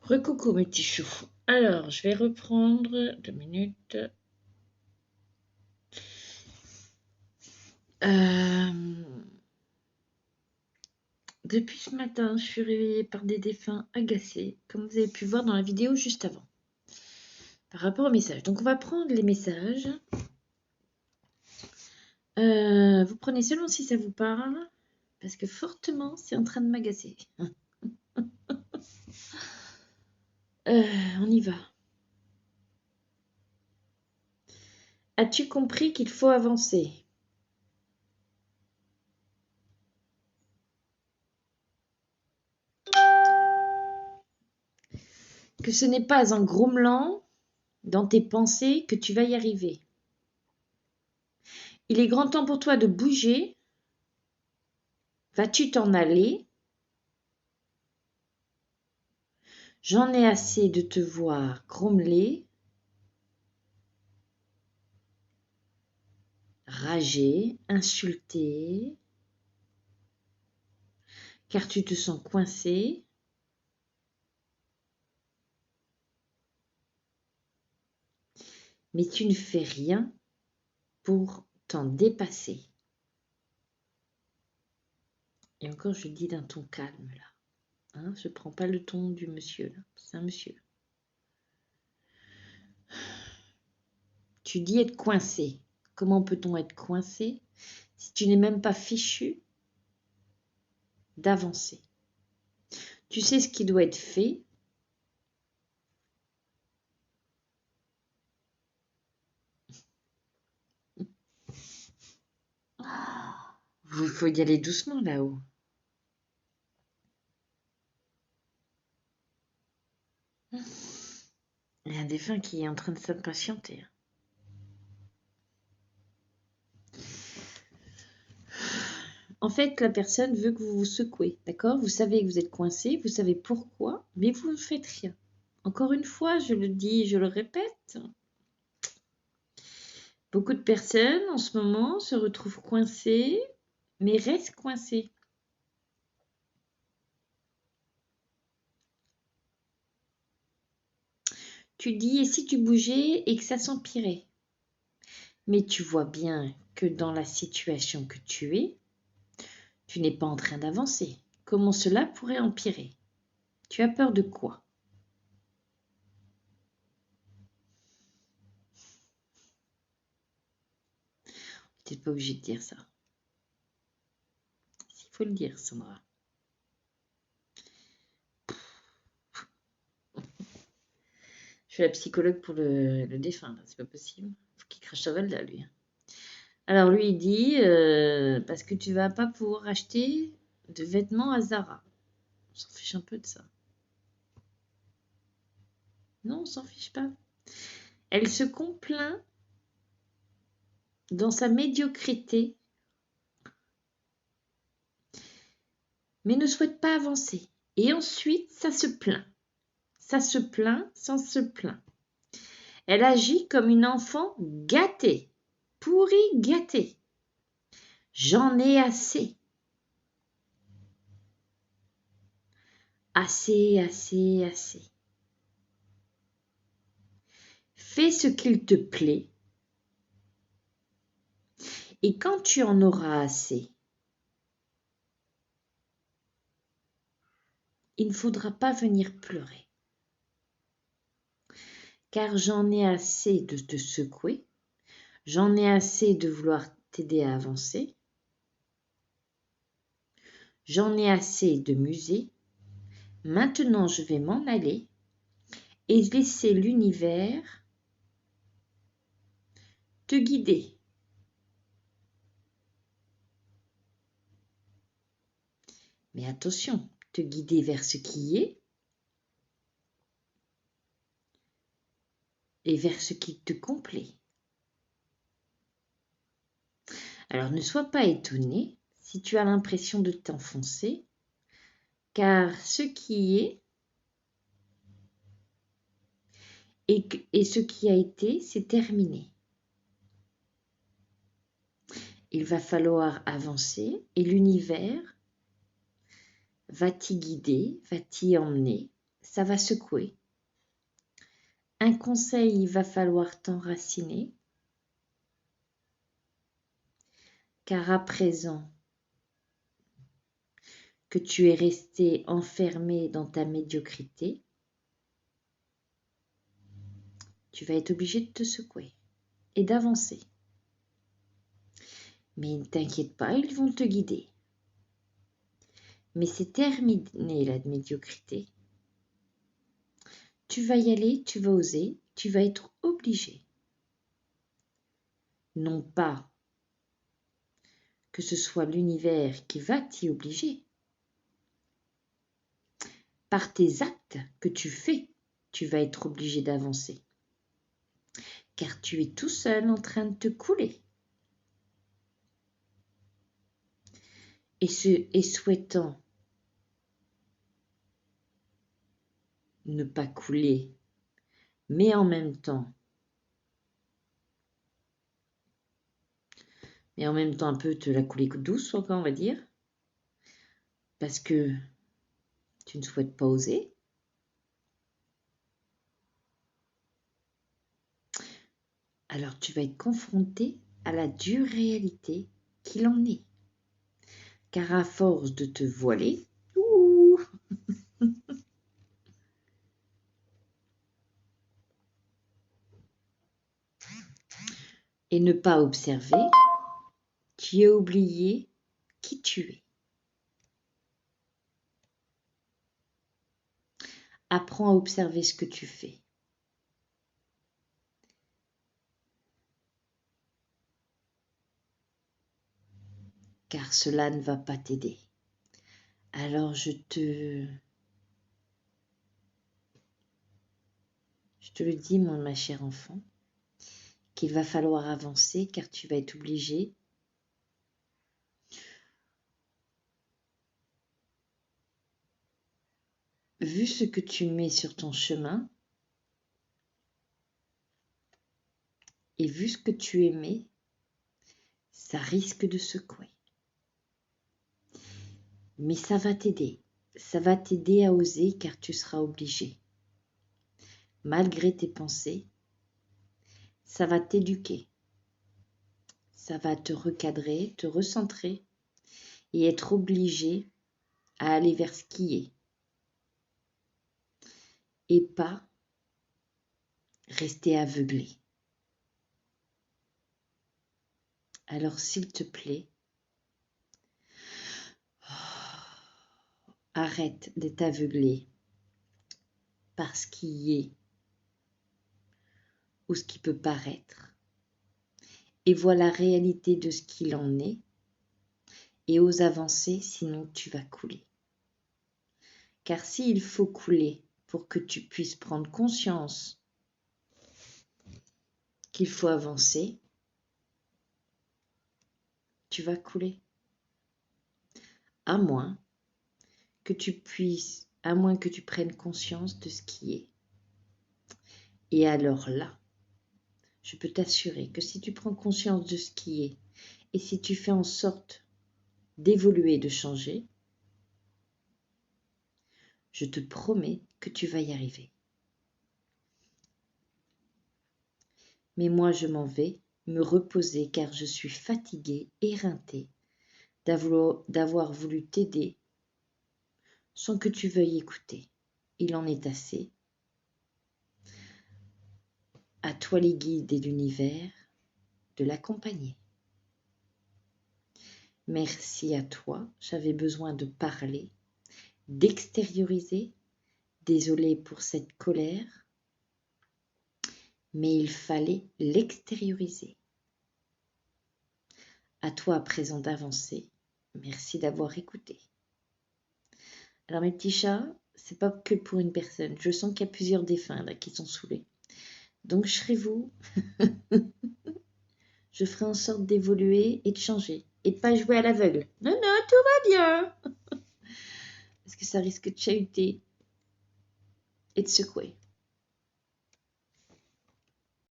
Recoucou mes petits choux. Alors, je vais reprendre 2 minutes. Depuis ce matin, je suis réveillée par des défunts agacés, comme vous avez pu voir dans la vidéo juste avant, par rapport aux messages. Donc, on va prendre les messages. Vous prenez seulement si ça vous parle, parce que fortement, c'est en train de m'agacer. On y va. As-tu compris qu'il faut avancer ? Que ce n'est pas en grommelant dans tes pensées que tu vas y arriver. Il est grand temps pour toi de bouger. Vas-tu t'en aller ? J'en ai assez de te voir grommeler, rager, insulter, car tu te sens coincé. Mais tu ne fais rien pour t'en dépasser. Et encore, je dis d'un ton calme, là. Hein, je ne prends pas le ton du monsieur, là. C'est un monsieur. Tu dis être coincé. Comment peut-on être coincé si tu n'es même pas fichu d'avancer ? Tu sais ce qui doit être fait. Il faut y aller doucement là-haut. Il y a un défunt qui est en train de s'impatienter. En fait, la personne veut que vous vous secouez, d'accord ? Vous savez que vous êtes coincé, vous savez pourquoi, mais vous ne faites rien. Encore une fois, je le dis, je le répète. Beaucoup de personnes, en ce moment, se retrouvent coincées, mais restent coincées. Tu dis, et si tu bougeais et que ça s'empirait ? Mais tu vois bien que dans la situation que tu es, tu n'es pas en train d'avancer. Comment cela pourrait empirer ? Tu as peur de quoi ? Tu n'es pas obligé de dire ça. Il faut le dire, Sandra. Je suis la psychologue pour le défunt, c'est pas possible. Faut qu'il crache sa valda, lui. Alors lui, il dit, parce que tu vas pas pouvoir acheter de vêtements à Zara. On s'en fiche un peu de ça. Non, on s'en fiche pas. Elle se complaint dans sa médiocrité, mais ne souhaite pas avancer. Et ensuite, ça se plaint. Ça se plaint, ça se plaint. Elle agit comme une enfant gâtée, pourrie gâtée. J'en ai assez. Assez, assez, assez. Fais ce qu'il te plaît. Et quand tu en auras assez, il ne faudra pas venir pleurer. Car j'en ai assez de te secouer. J'en ai assez de vouloir t'aider à avancer. J'en ai assez de muser. Maintenant, je vais m'en aller et laisser l'univers te guider. Mais attention, te guider vers ce qui est et vers ce qui te complaît. Alors ne sois pas étonné si tu as l'impression de t'enfoncer, car ce qui est et ce qui a été, c'est terminé. Il va falloir avancer et l'univers va t'y guider, va t'y emmener. ça va secouer. Un conseil, il va falloir t'enraciner. Car à présent que tu es resté enfermé dans ta médiocrité, tu vas être obligé de te secouer et d'avancer. Mais ne t'inquiète pas, ils vont te guider. Mais c'est terminé la médiocrité. Tu vas y aller, tu vas oser, tu vas être obligé. Non pas que ce soit l'univers qui va t'y obliger. Par tes actes que tu fais, tu vas être obligé d'avancer. Car tu es tout seul en train de te couler. Et souhaitant ne pas couler, mais en même temps un peu te la couler douce, on va dire, parce que tu ne souhaites pas oser. Alors tu vas être confronté à la dure réalité qu'il en est. Car à force de te voiler, et ne pas observer, tu as oublié qui tu es. Apprends à observer ce que tu fais. Car cela ne va pas t'aider. Alors je te le dis, ma chère enfant, qu'il va falloir avancer car tu vas être obligé vu ce que tu mets sur ton chemin et vu ce que tu aimais, ça risque de secouer. Mais ça va t'aider. Ça va t'aider à oser car tu seras obligé. Malgré tes pensées, ça va t'éduquer. Ça va te recadrer, te recentrer et être obligé à aller vers ce qui est. Et pas rester aveuglé. Alors s'il te plaît, arrête d'être aveuglé par ce qui est ou ce qui peut paraître et vois la réalité de ce qu'il en est et ose avancer, sinon tu vas couler. Car s'il faut couler pour que tu puisses prendre conscience qu'il faut avancer, tu vas couler. À moins que tu prennes conscience de ce qui est. Et alors là, je peux t'assurer que si tu prends conscience de ce qui est et si tu fais en sorte d'évoluer, de changer, je te promets que tu vas y arriver. Mais moi, je m'en vais me reposer car je suis fatiguée, éreintée, d'avoir voulu t'aider sans que tu veuilles écouter. Il en est assez. À toi les guides et l'univers de l'accompagner. Merci à toi, j'avais besoin de parler, d'extérioriser. Désolée pour cette colère, mais il fallait l'extérioriser. À toi à présent d'avancer. Merci d'avoir écouté. Alors mes petits chats, c'est pas que pour une personne. Je sens qu'il y a plusieurs défunts là qui sont saoulés. Donc je serai vous. Je ferai en sorte d'évoluer et de changer. Et de pas jouer à l'aveugle. Non, non, tout va bien. Parce que ça risque de chahuter et de secouer.